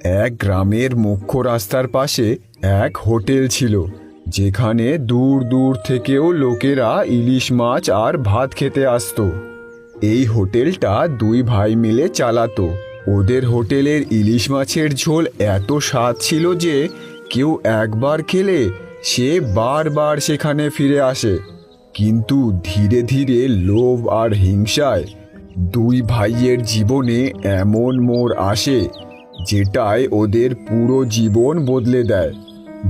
এক গ্রামের মুখ্য রাস্তার পাশে এক হোটেল ছিল, যেখানে দূর দূর থেকেও লোকেরা ইলিশ মাছ আর ভাত খেতে আসতো। এই হোটেলটা দুই ভাই মিলে চালাতো। ওদের হোটেলের ইলিশ মাছের ঝোল এত স্বাদ ছিল যে কেউ একবার খেলে সে বারবার সেখানে ফিরে আসে। কিন্তু ধীরে ধীরে লোভ আর হিংসায় দুই ভাইয়ের জীবনে এমন মোড় আসে যেটায় ওদের পুরো জীবন বদলে দেয়।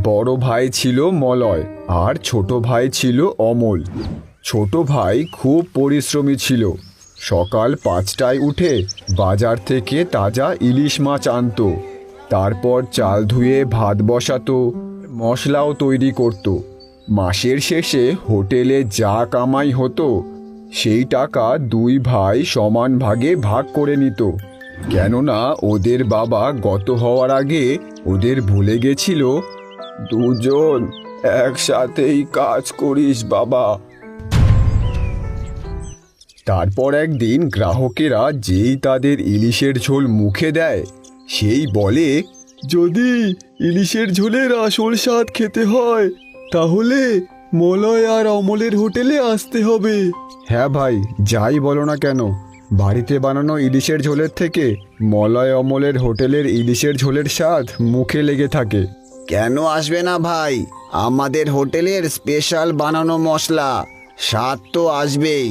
বড় ভাই ছিল মলয় আর ছোট ভাই ছিল অমল। ছোট ভাই খুব পরিশ্রমী ছিল। সকাল 5টায় উঠে বাজার থেকে তাজা ইলিশ মাছ আনতো, তারপর চাল ধুয়ে ভাত বসাতো, মশলাও তৈরি করত। মাসের শেষে হোটেলে যা কামাই হতো সেই টাকা দুই ভাই সমান ভাগে ভাগ করে নিত, কেননা ওদের বাবা গত হওয়ার আগে ওদের ভুলে গেছিল দুজন একসাথেই কাজ করিস বাবা। তারপর একদিন গ্রাহকেরা যেই তাদের ইলিশের ঝোল মুখে দেয় সেই বলে, যদি ইলিশের ঝোলের আসল স্বাদ খেতে হয় তাহলে মলয় আর অমলের হোটেলে আসতে হবে। হ্যাঁ ভাই, যাই বলো না কেন, বাড়িতে বানানো ইলিশের ঝোলের থেকে মলয় অমলের হোটেলের ইলিশের ঝোলের স্বাদ মুখে লেগে থাকে। কেন আসবে না ভাই? আমাদের হোটেলের স্পেশাল বানানো মশলা, স্বাদ তো আসবেই।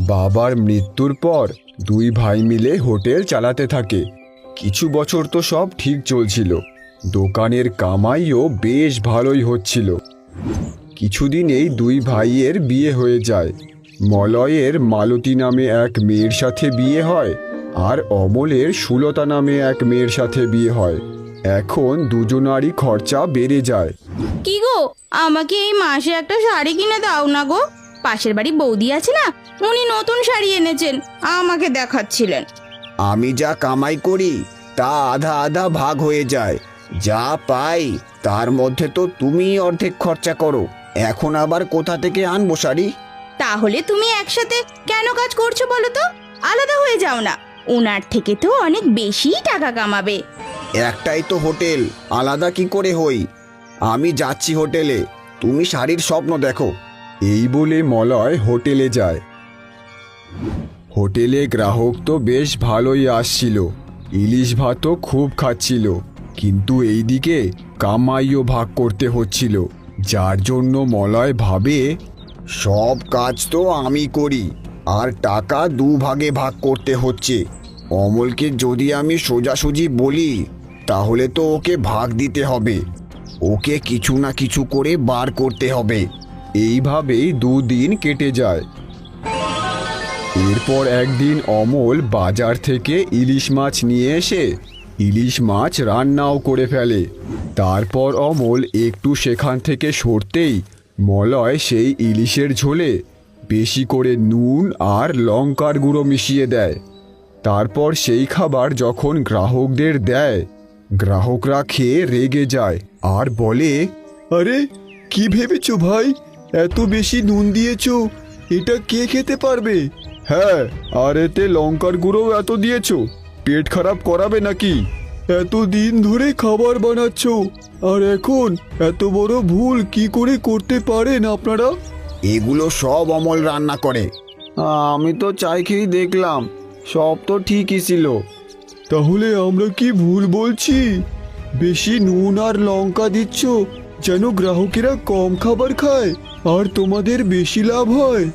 বাবার মৃত্যুর পর দুই ভাই মিলে হোটেল চালাতে থাকে। কিছু বছর তো সব ঠিক চলছিল, দোকানের কামাইও বেশ ভালোই হচ্ছিল। কিছুদিনেই দুই ভাইয়ের বিয়ে হয়ে যায়। মলয়ের মালতী নামে এক মেয়ের সাথে বিয়ে হয় আর অমলের সুলতা নামে এক মেয়ের সাথে বিয়ে হয়। এখন দুজনারই খরচা বেড়ে যায়। কি গো, আমাকে এই মাসে একটা শাড়ি কিনে দাও না গো। পাশের বাড়ি বৌদি আছে না, উনি নতুন শাড়ি এনেছেন, আমাকে দেখাচ্ছিলেন। আমি যা কামাই করি তা আধা আধা ভাগ হয়ে যায়। যা পাই তার মধ্যে তো তুমি অর্ধেক খরচা করো। এখন আবার কোথা থেকে আনবো শাড়ি? তাহলে তুমি একসাথে কেন কাজ করছো বলো তো? আলাদা হয়ে যাও না, ওনার থেকে তো অনেক বেশি টাকা কামাবে। একটাই তো হোটেল, আলাদা কি করে হই? আমি যাচ্ছি হোটেলে, তুমি শাড়ির স্বপ্ন দেখো। এই বলে মলয় হোটেলে যায়। হোটেলে গ্রাহক তো বেশ ভালোই আসছিল, ইলিশ ভাতও খুব খাচ্ছিল, কিন্তু এইদিকে কামাইও ভাগ করতে হচ্ছিল, যার জন্য মলয় ভাবে, সব কাজ তো আমি করি আর টাকা দুভাগে ভাগ করতে হচ্ছে। অমলকে যদি আমি সোজাসুজি বলি তাহলে তো ওকে ভাগ দিতে হবে, ওকে কিছু না কিছু করে বার করতে হবে। এইভাবেই দুদিন কেটে যায়। এরপর একদিন অমল বাজার থেকে ইলিশ মাছ নিয়ে এসে ইলিশ মাছ রান্নাও করে ফেলে। তারপর অমল একটু সেখান থেকে সরতেই মলয় সেই ইলিশের ঝোলে বেশি করে নুন আর লঙ্কার গুঁড়ো মিশিয়ে দেয়। তারপর সেই খাবার যখন গ্রাহকদের দেয়, গ্রাহকরা খেয়ে রেগে যায় আর বলে, আরে কি ভেবেছো ভাই, এত বেশি নুন দিয়েছো, এটা কে খেতে পারবে? হ্যাঁ, আর এতে লঙ্কার গুঁড়ো এত দিয়েছো, পেট খারাপ করাবে নাকি? এতদিন ধরে খাবার বানাচ্ছ আর এখন এত বড় ভুল কি করে করতে পারেন আপনারা? এগুলো সব অমল রান্না করে। আমি তো চাই খেয়েই দেখলাম, সব তো ঠিকই ছিল। তাহলে আমরা কি ভুল বলছি? বেশি নুন আর লঙ্কা দিচ্ছ যেন গ্রাহকেরা কম খাবার খায় আর তোমাদের বেশি লাভ হয়।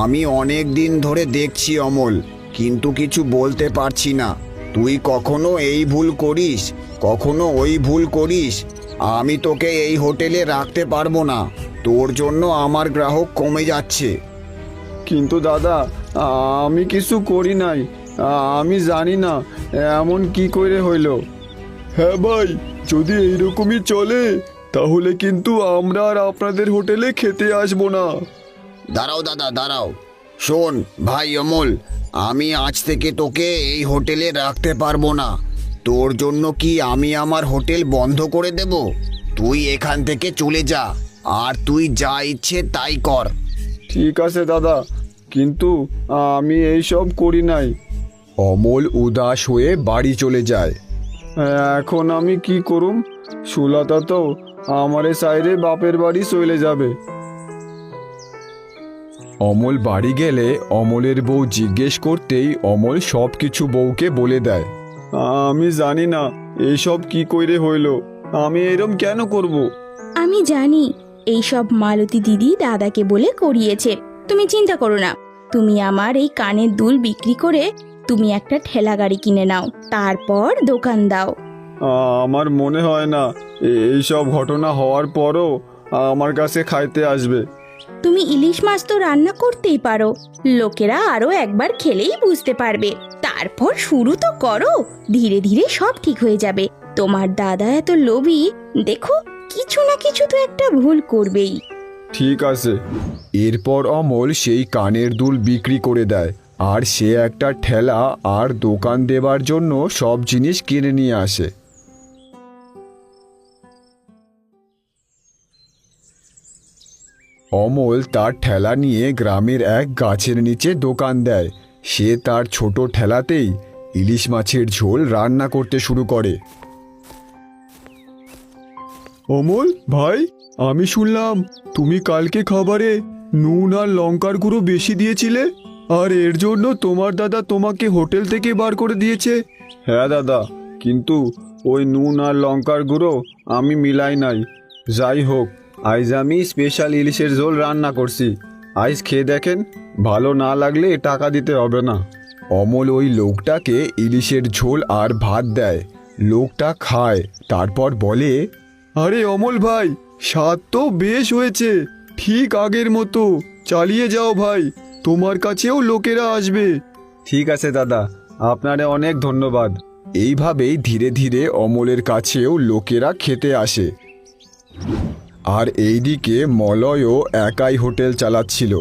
আমি অনেক দিন ধরে দেখছি অমল, কিন্তু কিছু বলতে পারছি না। তুই কখনো এই ভুল করিস, কখনো ওই ভুল করিস। আমি তোকে এই হোটেলে রাখতে পারবো না, তোর জন্য আমার গ্রাহক কমে যাচ্ছে। কিন্তু দাদা, আমি কিছু করি নাই, আমি জানি না এমন কি করে হইল। হ্যাঁ ভাই, যদি এইরকমই চলে তাহলে কিন্তু আমরা আর আপনাদের হোটেলে খেতে আসবো না। দাঁড়াও দাদা, দাঁড়াও। শোন ভাই অমল, আমি আজ থেকে তোকে এই হোটেলে রাখতে পারবো না। তোর জন্য কি আমি আমার হোটেল বন্ধ করে দেব? তুই এখান থেকে চলে যা আর তুই যা ইচ্ছে তাই কর। ঠিক আছে দাদা, কিন্তু আমি এই সব করি নাই। অমল উদাস হয়ে বাড়ি চলে যায়। এখন আমি কি করুম? সুলতা তো আমারে সাইরে বাপের বাড়ি চলে যাবে। অমল বাড়ি গেলে অমলের বউ জিজ্ঞেস করতেই অমল সব কিছু বউকে বলে দেয়। আমি জানি না এইসব কি কইরে হইল, আমি এরম কেন করব? আমি জানি এইসব মালতী দিদি দাদাকে বলে করিয়েছে। তুমি চিন্তা করো না, তুমি আমার এই কানের দুল বিক্রি করে তুমি একটা ঠেলা গাড়ি কিনে নাও, তারপর দোকান দাও। আমার মনে হয় না এইসব ঘটনা হওয়ার পরও আমার কাছে খাইতে আসবে। তুমি ইলিশ মাছ তো রান্না করতেই পারো, লোকেরা আরো একবার খেলেই বুঝতে পারবে। তারপর শুরু তো করো, ধীরে ধীরে সব ঠিক হয়ে যাবে। তোমার দাদা এত লোভী, দেখো কিছু না কিছু তো একটা ভুল করবেই। ঠিক আছে। এরপর অমল সেই কানের দুল বিক্রি করে দেয়, আর সে একটা ঠেলা আর দোকান দেবার জন্য সব জিনিস কিনে নিয়ে আসে। অমল তার ঠেলা নিয়ে গ্রামের এক গাছের নিচে দোকান দেয়। সে তার ছোট ঠেলাতেই ইলিশ মাছের ঝোল রান্না করতে শুরু করে। অমল ভাই, আমি শুনলাম তুমি কালকে খাবারে নুন আর লঙ্কার গুঁড়ো বেশি দিয়েছিলে, আর এর জন্য তোমার দাদা তোমাকে হোটেল থেকে বার করে দিয়েছে। হ্যাঁ দাদা, কিন্তু ওই নুন আর লঙ্কার গুঁড়ো আমি মিলাই নাই। যাই হোক, আজ আমি স্পেশাল ইলিশের ঝোল রান্না করছি, আজ খেয়ে দেখেন, ভালো না লাগলে টাকা দিতে হবে না। অমল ওই লোকটাকে ইলিশের ঝোল আর ভাত দেয়। লোকটা খায়, তারপর বলে, আরে অমল ভাই, স্বাদ তো বেশ হয়েছে, ঠিক আগের মতো, চালিয়ে যাও ভাই, তোমার কাছেও লোকেরা আসবে। ঠিক আছে দাদা, আপনারে অনেক ধন্যবাদ। এইভাবেই ধীরে ধীরে অমলের কাছেও লোকেরা খেতে আসে। আর এইদিকে মলয়ও একাই হোটেল চালাচ্ছিল।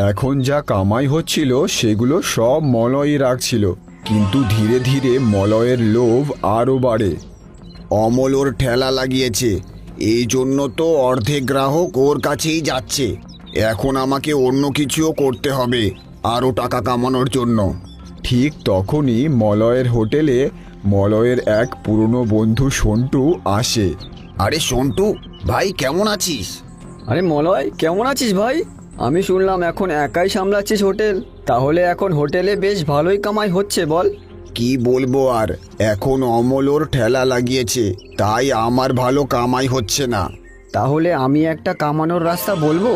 এখন যা কামাই হচ্ছিল সেগুলো সব মলয়ই রাখছিল, কিন্তু ধীরে ধীরে মলয়ের লোভ আরও বাড়ে। অমল ওর ঠেলা লাগিয়েছে, এই জন্য তো অর্ধেক গ্রাহক ওর কাছেই যাচ্ছে। এখন আমাকে অন্য কিছুও করতে হবে আরও টাকা কামানোর জন্য। ঠিক তখনই মলয়ের হোটেলে মলয়ের এক পুরনো বন্ধু সন্টু আসে। আরে সন্টু ভাই, কেমন আছিস? আরে মলয়, কেমন আছিস ভাই? আমি শুনলাম এখন একাই সামলাচ্ছিস হোটেল, তাহলে এখন হোটেলে বেশ ভালোই কামাই হচ্ছে বল। কি বলবো আর, এখন অমল ওর ঠেলা লাগিয়েছে, তাই আমার ভালো কামাই হচ্ছে না। তাহলে আমি একটা কামানোর রাস্তা বলবো?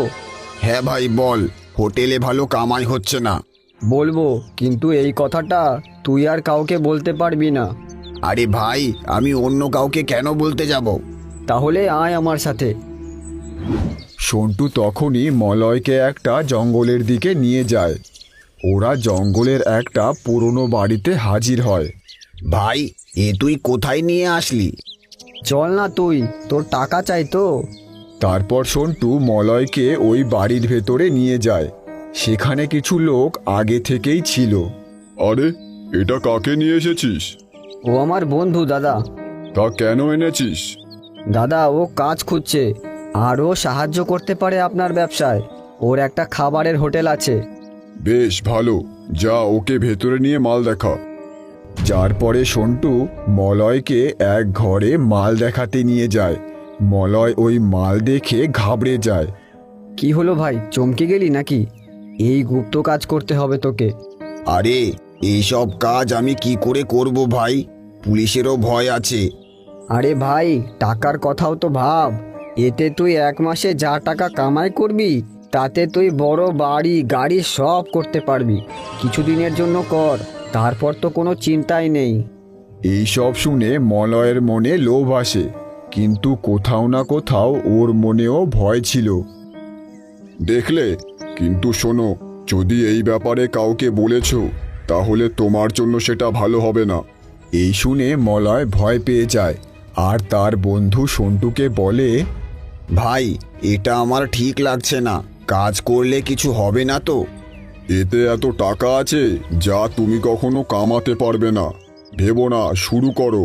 হ্যাঁ ভাই বল, হোটেলে ভালো কামাই হচ্ছে না। বলবো, কিন্তু এই কথাটা তুই আর কাউকে বলতে পারবি না। আরে ভাই, আমি অন্য কাউকে কেন বলতে যাব? তাহলে আয় আমার সাথে। সন্টু তখনই মলয়কে একটা জঙ্গলের দিকে নিয়ে যায়। ওরা জঙ্গলের একটা পুরনো বাড়িতে হাজির হয়। ভাই, এ তুই কোথায় নিয়ে আসলি? চল না তুই, তোর টাকা চাই তো। তারপর সন্টু মলয়কে ওই বাড়ির ভেতরে নিয়ে যায়। সেখানে কিছু লোক আগে থেকেই ছিল। আরে, এটা কাকে নিয়ে এসেছিস? ও আমার বন্ধু দাদা। তা কেন এনেছিস? দাদা, ও কাজ খুঁজছে, আর ও সাহায্য করতে পারে আপনার ব্যবসায়। ওর একটা খাবারের হোটেল আছে। বেশ ভালো, যা ওকে ভেতরে নিয়ে মাল দেখা। যার পরে সন্টু মলয়কে এক ঘরে মাল দেখাতে নিয়ে যায়। মলয় ওই মাল দেখে ঘাবড়ে যায়। কি হলো ভাই, চমকে গেলি নাকি? এই গুপ্ত কাজ করতে হবে তোকে। আরে, এইসব কাজ আমি কি করে করব ভাই? পুলিশেরও ভয় আছে। আরে ভাই, টাকার কথাও তো ভাব। এতে তুই এক মাসে যা টাকা কামাই করবি, তাতে তুই বড় বাড়ি গাড়ি সব করতে পারবি। কিছুদিনের জন্য কর, তারপর তো কোনো চিন্তাই নেই। এই সব শুনে মলয়ের মনে লোভ আসে, কিন্তু কোথাও না কোথাও ওর মনেও ভয় ছিল। দেখলে, কিন্তু শোনো, যদি এই ব্যাপারে কাউকে বলেছ, তাহলে তোমার জন্য সেটা ভালো হবে না। এই শুনে মলয় ভয় পেয়ে যায়, আর তার বন্ধু সন্টুকে বলে, ভাই, এটা আমার ঠিক লাগছে না, কাজ করলে কিছু হবে না তো? এতে এত টাকা আছে যা তুমি কখনো কামাতে পারবে না। ভেবো না, শুরু করো।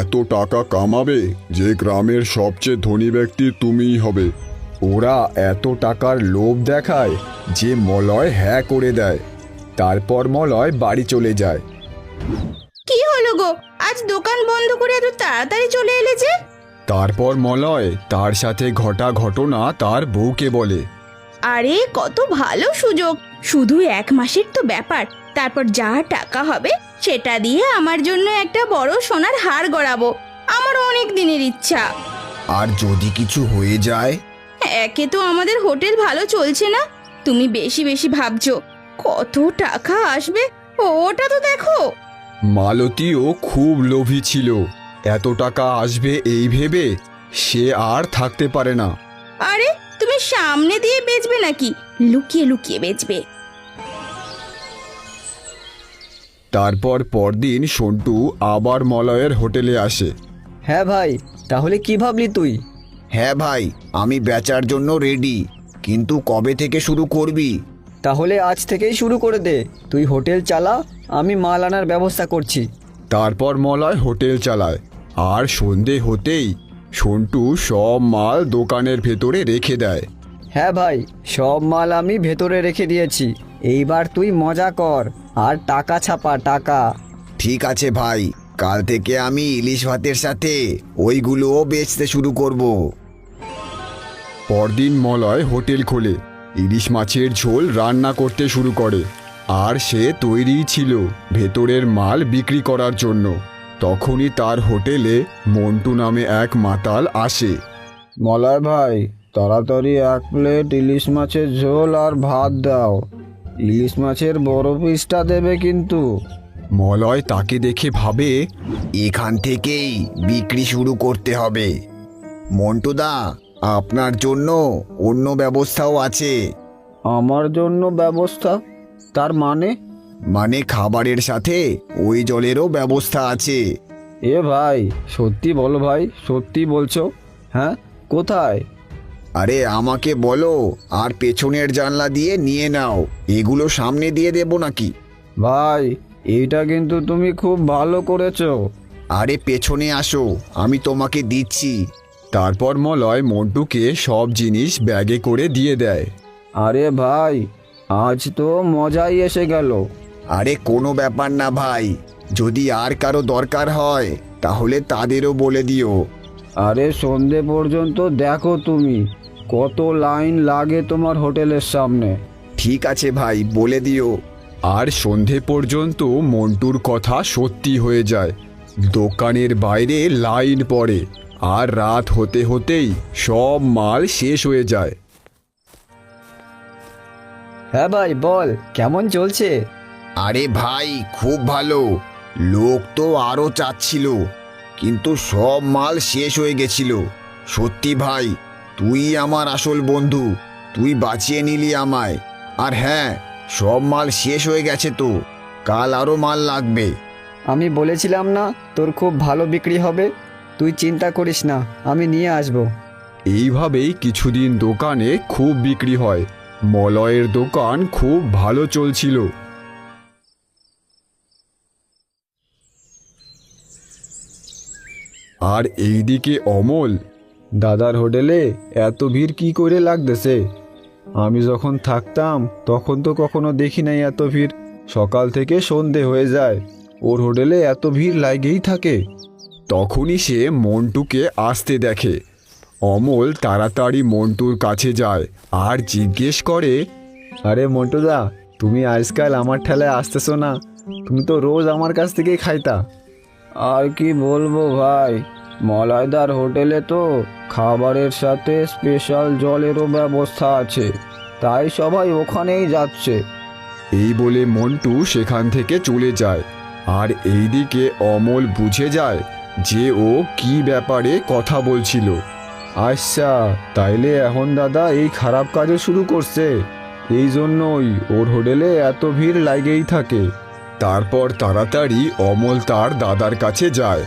এত টাকা কামাবে যে গ্রামের সবচেয়ে ধনী ব্যক্তি তুমিই হবে। ওরা এত টাকার লোভ দেখায় যে মলয় হ্যাঁ করে দেয়। তারপর মলয় বাড়ি চলে যায়। কি হলো গো, আজ দোকান বন্ধ করে এত তাড়াতাড়ি চলে এলে যে? তারপর মলয় তার সাথে ঘটা ঘটনা তার বউকে বলে। আরে কত ভালো সুযোগ, শুধু 1 মাসের তো ব্যাপার। তারপর যা টাকা হবে সেটা দিয়ে আমার জন্য একটা বড় সোনার হার গড়াবো। আমার অনেক দিনের ইচ্ছা। আর যদি কিছু হয়ে যায়? একে তো আমাদের হোটেল ভালো চলছে না, তুমি বেশি বেশি ভাবছো। কত টাকা আসবে ওটা তো দেখো। মালতীও খুব লোভী ছিল। এত টাকা আসবে এই ভেবে সে আর থাকতে পারে না। আরে তুমি সামনে দিয়ে বেচবে নাকি লুকিয়ে লুকিয়ে বেচবে? তারপর পরদিন সন্টু আবার মলয়ের হোটেলে আসে। হ্যাঁ ভাই, তাহলে কি ভাবলি তুই? হ্যাঁ ভাই, আমি বেচার জন্য রেডি, কিন্তু কবে থেকে শুরু করবি? তাহলে আজ থেকেই শুরু করে দে। তুই হোটেল চালা, আমি মাল আনার ব্যবস্থা করছি। তারপর মলয় হোটেল চালায়, আর সন্ধে হতেই সন্টু সব মাল দোকানের ভেতরে রেখে দেয়। হ্যাঁ ভাই, সব মাল আমি ভেতরে রেখে দিয়েছি। এইবার তুই মজা কর আর টাকা ছাপা টাকা। ঠিক আছে ভাই, কাল থেকে আমি ইলিশ ভাতের সাথে ওইগুলোও বেচতে শুরু করব। পরদিন মলয় হোটেল খোলে, ইলিশ মাছের ঝোল রান্না করতে শুরু করে। আর সে তৈরিই ছিল ভেতরের মাল বিক্রি করার জন্য। তখনই তার হোটেলে মন্টু নামে এক মাতাল আসে। মলয় ভাই, তাড়াতাড়ি 1 প্লেট ইলিশ মাছের ঝোল আর ভাত দাও। ইলিশ মাছের বড় পিসটা দেবে কিন্তু। মলয় তাকে দেখে ভাবে, এখান থেকেই বিক্রি শুরু করতে হবে। মন্টুদা, আপনার জন্য অন্য ব্যবস্থাও আছে। আমার জন্য ব্যবস্থা? তার মানে? মানে খাবারের সাথে ওই জলেরও ব্যবস্থা আছে। এ ভাই, সত্যি বলো ভাই, সত্যি বলছো? হ্যাঁ, কোথায়? আরে আমাকে বলো, আর পেছনের জানলা দিয়ে নিয়ে নাও। এগুলো সামনে দিয়ে দেবো নাকি? ভাই, এইটা কিন্তু তুমি খুব ভালো করেছো। আরে পেছনে আসো, আমি তোমাকে দিচ্ছি। তারপর মলয় মন্টুকে সব জিনিস ব্যাগে করে দিয়ে দেয়। আরে ভাই, আজ তো মজাই এসে গেল। আরে কোনো ব্যাপার না ভাই, যদি আর কারো দরকার হয় তাহলে তাদেরও বলে দিও। আরে সন্ধে পর্যন্ত দেখো তুমি, কত লাইন লাগে তোমার হোটেলের সামনে। ঠিক আছে ভাই, বলে দিও। আর সন্ধে পর্যন্ত মন্টুর কথা সত্যি হয়ে যায়। দোকানের বাইরে লাইন পড়ে, আর রাত হতে হতেই সব মাল শেষ হয়ে যায়। হ্যাঁ ভাই, বল কেমন চলছে? আরে ভাই, খুব ভালো। লোক তো আরো চাচ্ছিল, কিন্তু সব মাল শেষ হয়ে গেছিল। সত্যি ভাই, তুই আমার আসল বন্ধু, তুই বাঁচিয়ে নিলি আমায়। আর হ্যাঁ, সব মাল শেষ হয়ে গেছে তো, কাল আরো মাল লাগবে। আমি বলেছিলাম না তোর খুব ভালো বিক্রি হবে? তুই চিন্তা করিস না, আমি নিয়ে আসবো। এইভাবেই কিছুদিন দোকানে খুব বিক্রি হয়। মলয়ের দোকান খুব ভালো চলছিল। আর এইদিকে অমল, দাদার হোটেলে এত ভিড় কি করে লাগতেছে? আমি যখন থাকতাম তখন তো কখনো দেখি নাই এত ভিড়। সকাল থেকে সন্ধে হয়ে যায়, ওর হোটেলে এত ভিড় লাগেই থাকে। তখনই সে মন্টুকে আসতে দেখে। অমল তাড়াতাড়ি মন্টুর কাছে যায় আর জিজ্ঞেস করে, আরে মন্টুদা, তুমি আজকাল আমার ঠেলায় আসতেছো না? তুমি তো রোজ আমার কাছ থেকেই খাইতা। আর কি বলবো ভাই, মলয়দার হোটেলে তো খাবারের সাথে স্পেশাল জলেরও ব্যবস্থা আছে, তাই সবাই ওখানেই যাচ্ছে। এই বলে মন্টু সেখান থেকে চলে যায়। আর এইদিকে অমল বুঝে যায় যে ও কি ব্যাপারে কথা বলছিল। আচ্ছা, তাইলে এখন দাদা এই খারাপ কাজও শুরু করছে, এই জন্যই ওর হোটেলে এত ভিড় লাগেই থাকে। তারপর তাড়াতাড়ি অমল তার দাদার কাছে যায়।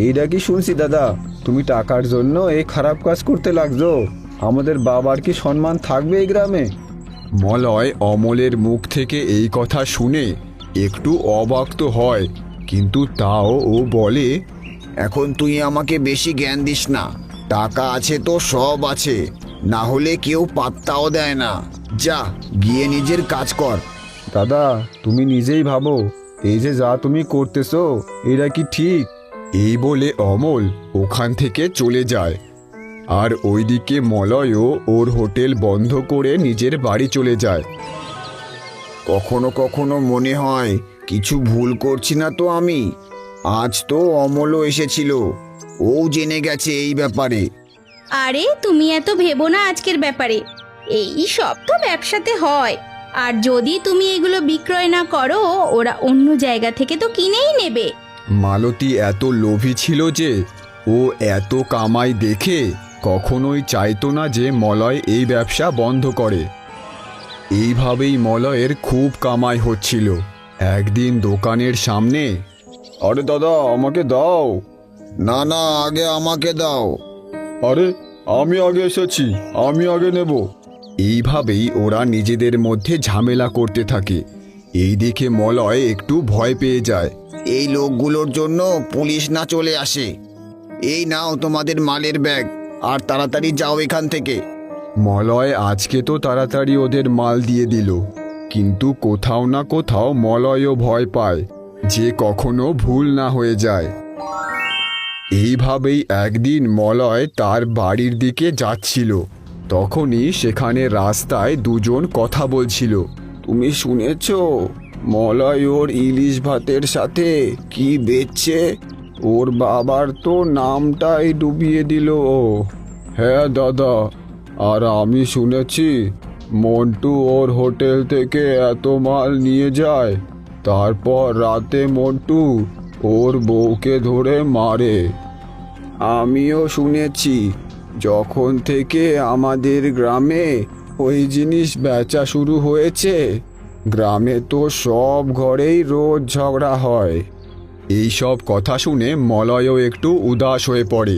এইটা কি শুনছি দাদা, তুমি টাকার জন্য এই খারাপ কাজ করতে লাগছো? আমাদের বাবার কি সম্মান থাকবে এই গ্রামে? মলয় অমলের মুখ থেকে এই কথা শুনে একটু অবাক তো হয়, কিন্তু তাও ও বলে, এখন তুই আমাকে বেশি জ্ঞান দিস না। টাকা আছে তো সব আছে, না হলে কেউ পাত্তাও দেয় না। যা, গিয়ে নিজের কাজ কর। দাদা, তুমি নিজেই ভাবো, এই যে যা তুমি করতেছো এটা কি ঠিক? এই বলে অমল ওখান থেকে চলে যায়। আর ওইদিকে মলয়ও ওর হোটেল বন্ধ করে নিজের বাড়ি চলে যায়। কখনো কখনো মনে হয় কিছু ভুল করছি না তো আমি। আজ তো অমলও এসেছিল, ও জেনে গেছে এই ব্যাপারে। আরে তুমি এত ভেবো না আজকের ব্যাপারে, এই সব তো ব্যবসাতে হয়। আর যদি তুমি এগুলো বিক্রয় না করো, ওরা অন্য জায়গা থেকে তো কিনেই নেবে। মালতী এত লোভী ছিল যে ও এত কামাই দেখে কখনোই চাইতো না যে মলয় এই ব্যবসা বন্ধ করে। এইভাবেই মলয়ের খুব কামাই হচ্ছিল। একদিন দোকানের সামনে, আরে দাদা আমাকে দাও। না না, আগে আমাকে দাও। আরে আমি আগে এসেছি, আমি আগে নেব। এইভাবেই ওরা নিজেদের মধ্যে ঝামেলা করতে থাকে। এই দেখে মলয় একটু ভয় পেয়ে যায়। এই লোকগুলোর জন্য পুলিশ না চলে আসে। এই নাও তোমাদের মালের ব্যাগ, আর তাড়াতাড়ি যাও এখান থেকে। মলয় আজকে তো তাড়াতাড়ি ওদের মাল দিয়ে দিল, কিন্তু কোথাও না কোথাও মলয়ও ভয় পায় যে কখনো ভুল না হয়ে যায়। এইভাবেই একদিন মলয় তার বাড়ির দিকে যাচ্ছিল। তখনই সেখানে রাস্তায় দুজন কথা বলছিল। তুমি শুনেছ মলয় ওর ইলিশ ভাতের সাথে কি বেচছে? ওর বাবার তো নামটাই ডুবিয়ে দিল ও। হ্যাঁ দাদা, আর আমি শুনেছি মন্টু ওর হোটেল থেকে এত মাল নিয়ে যায়, তারপর রাতে মন্টু ওর বউকে ধরে মারে। আমিও শুনেছি যখন থেকে আমাদের গ্রামে ওই জিনিস বেচা শুরু হয়েছে, গ্রামে তো সব ঘরেই রোজ ঝগড়া হয়। এই সব কথা শুনে মলয়ও একটু উদাস হয়ে পড়ে,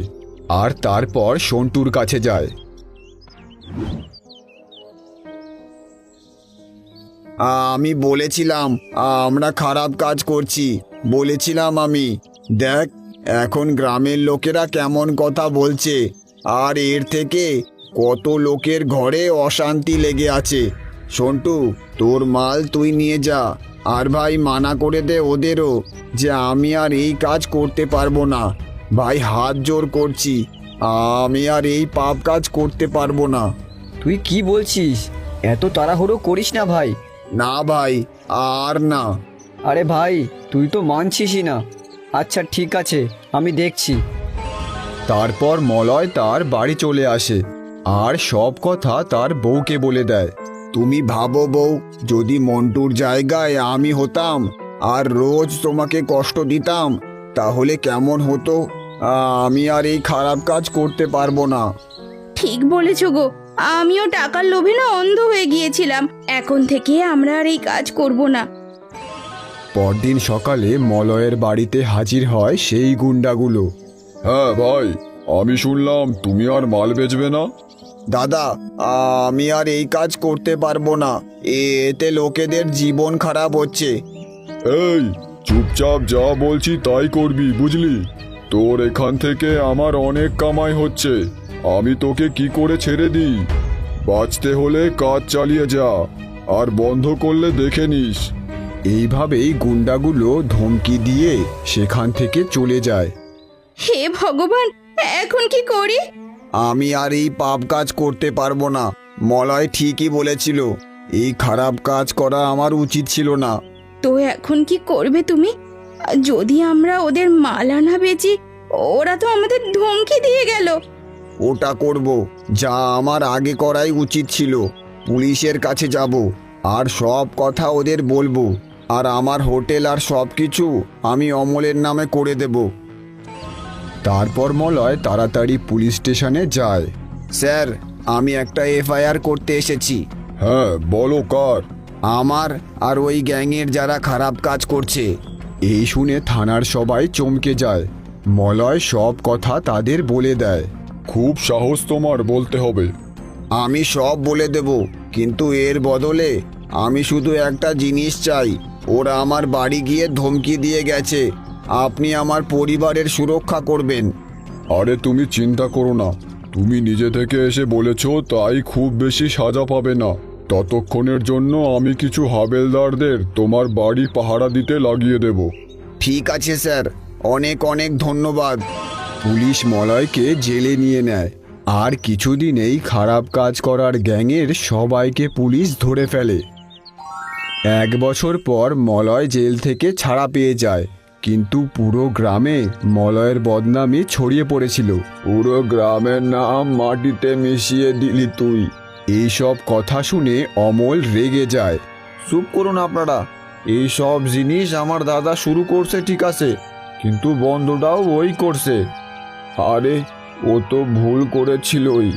আর তারপর সন্টুর কাছে যায়। আমি বলেছিলাম আমরা খারাপ কাজ করছি, বলেছিলাম আমি। দেখ এখন গ্রামের লোকেরা কেমন কথা বলছে, আর এর থেকে কত লোকের ঘরে অশান্তি লেগে আছে। সন্টু, তোর মাল তুই নিয়ে যা, আর ভাই মানা করে দে ওদেরও যে আমি আর এই কাজ করতে পারবো না। ভাই হাত জোর করছি, আমি আর এই পাপ কাজ করতে পারবো না। তুই কি বলছিস? এত তাড়াহুড়ো করিস না ভাই। না ভাই, আর না। আরে ভাই, তুই তো মানছিসই না। আচ্ছা ঠিক আছে, আমি দেখছি। তারপর মলয় তার বাড়ি চলে আসে আর সব কথা তার বউকে বলে দেয়। তুমি ভাবো বউ, যদি মন্টুর জায়গায় আমি হতাম আর রোজ তোমাকে কষ্ট দিতাম তাহলে কেমন হতো? আমি আর এই খারাপ কাজ করতে পারবো না। ঠিক বলেছ গো, আমিও টাকার লোভে না অন্ধ হয়ে গিয়েছিলাম। এখন থেকে আমরা আর এই কাজ করব না। পরদিন সকালে মলয়ের বাড়িতে হাজির হয় সেই গুন্ডাগুলো। হ্যাঁ ভাই, আমি শুনলাম তুমি আর মাল বেচবে না। দাদা, আমি আর এই কাজ করতে পারবো না। এতে লোকেদের জীবন খারাপ হচ্ছে। এই চুপচাপ যা বলছি তাই করবি, বুঝলি? তোর এখান থেকে আমার অনেক কামাই হচ্ছে, আমি তোকে কি করে ছেড়ে দিই? বাঁচতে হলে কাজ চালিয়ে যা, আর বন্ধ করলে দেখে নিস। এইভাবেই গুন্ডাগুলো ধমকি দিয়ে সেখান থেকে চলে যায়। হে ভগবান, এখন কি করি? আমি আর এই পাপ কাজ করতে পারবো না। মলয় ঠিকই বলেছিল, এই খারাপ কাজ করা আমার উচিত ছিল না। তো এখন কি করবে তুমি? যদি আমরা ওদের মাল আনা বেচি, ওরা তো আমাদের ধমকি দিয়ে গেল। ওটা করব যা আমার আগে করাই উচিত ছিল। পুলিশের কাছে যাব আর সব কথা ওদের বলবো, আর আমার হোটেল আর সব কিছু আমি অমলের নামে করে দেব। তারপর মলয় তাড়াতাড়ি পুলিশ স্টেশনে যায়। স্যার, আমি একটা এফআইআর করতে এসেছি। হ্যাঁ বলো, কার? আমার আর ওই গ্যাংয়ের যারা খারাপ কাজ করছে। এই শুনে থানার সবাই চমকে যায়। মলয় সব কথা তাদের বলে দেয়। খুব সাহস তোমার, বলতে হবে। আমি সব বলে দেব, কিন্তু এর বদলে আমি শুধু একটা জিনিস চাই। ওরা আমার বাড়ি গিয়ে ধমকি দিয়ে গেছে, আপনি আমার পরিবারের সুরক্ষা করবেন। আরে তুমি চিন্তা করো না, তুমি নিজে থেকে এসে বলেছো তাই খুব বেশি সাজা পাবে না। ততক্ষণের জন্য আমি কিছু হাবেলদারদের তোমার বাড়ি পাহারা দিতে লাগিয়ে দেব। ঠিক আছে স্যার, অনেক অনেক ধন্যবাদ। পুলিশ মলয়কে জেলে নিয়ে নেয় আর কিছুদিনেই খারাপ কাজ করার গ্যাংয়ের সবাইকে পুলিশ ধরে ফেলে। 1 বছর পর মলয় জেল থেকে ছাড়া পেয়ে যায়, কিন্তু পুরো গ্রামে মলয়ের বদনামি ছড়িয়ে পড়েছিল। পুরো গ্রামের নাম মাটিতে মিশিয়ে দিলি তুই। এইসব কথা শুনে অমল রেগে যায়। চুপ করুন আপনারা, এই সব জিনিস আমার দাদা শুরু করছে ঠিক আছে, কিন্তু বন্ধটাও ওই করছে। আরে ও তো ভুল করেছিলই,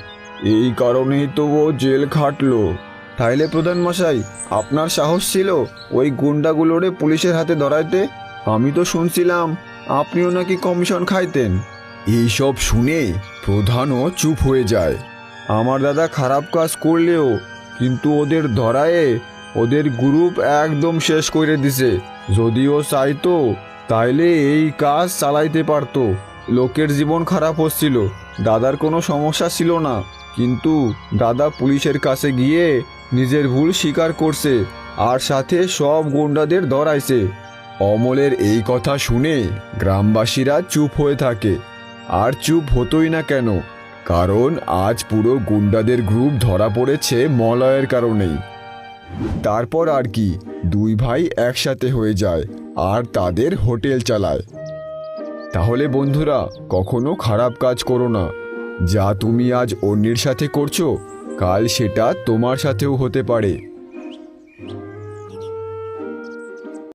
এই কারণেই তো ও জেল খাটলো। তাইলে প্রধান মশাই, আপনার সাহস ছিল ওই গুন্ডাগুলোরে পুলিশের হাতে ধরাইতে? আমি তো শুনছিলাম আপনিও নাকি কমিশন খাইতেন। এইসব শুনে প্রধানও চুপ হয়ে যায়। আমার দাদা খারাপ কাজ করলেও কিন্তু ওদের ধরায়ে ওদের গ্রুপ একদম শেষ করে দিছে। যদিও চাইতো তাইলে এই কাজ চালাইতে পারতো। লোকের জীবন খারাপ হচ্ছিল, দাদার কোনো সমস্যা ছিল না, কিন্তু দাদা পুলিশের কাছে গিয়ে নিজের ভুল স্বীকার করছে আর সাথে সব গুন্ডাদের ধরাইছে। অমলের এই কথা শুনে গ্রামবাসীরা চুপ হয়ে থাকে। আর চুপ হতোই না কেন, কারণ আজ পুরো গুন্ডাদের গ্রুপ ধরা পড়েছে মলয়ের কারণেই। তারপর আর কি, 2 ভাই একসাথে হয়ে যায় আর তাদের হোটেল চালায়। তাহলে বন্ধুরা, কখনো খারাপ কাজ করো না। যা তুমি আজ অন্যের সাথে করছো, কাল সেটা তোমার সাথেও হতে পারে।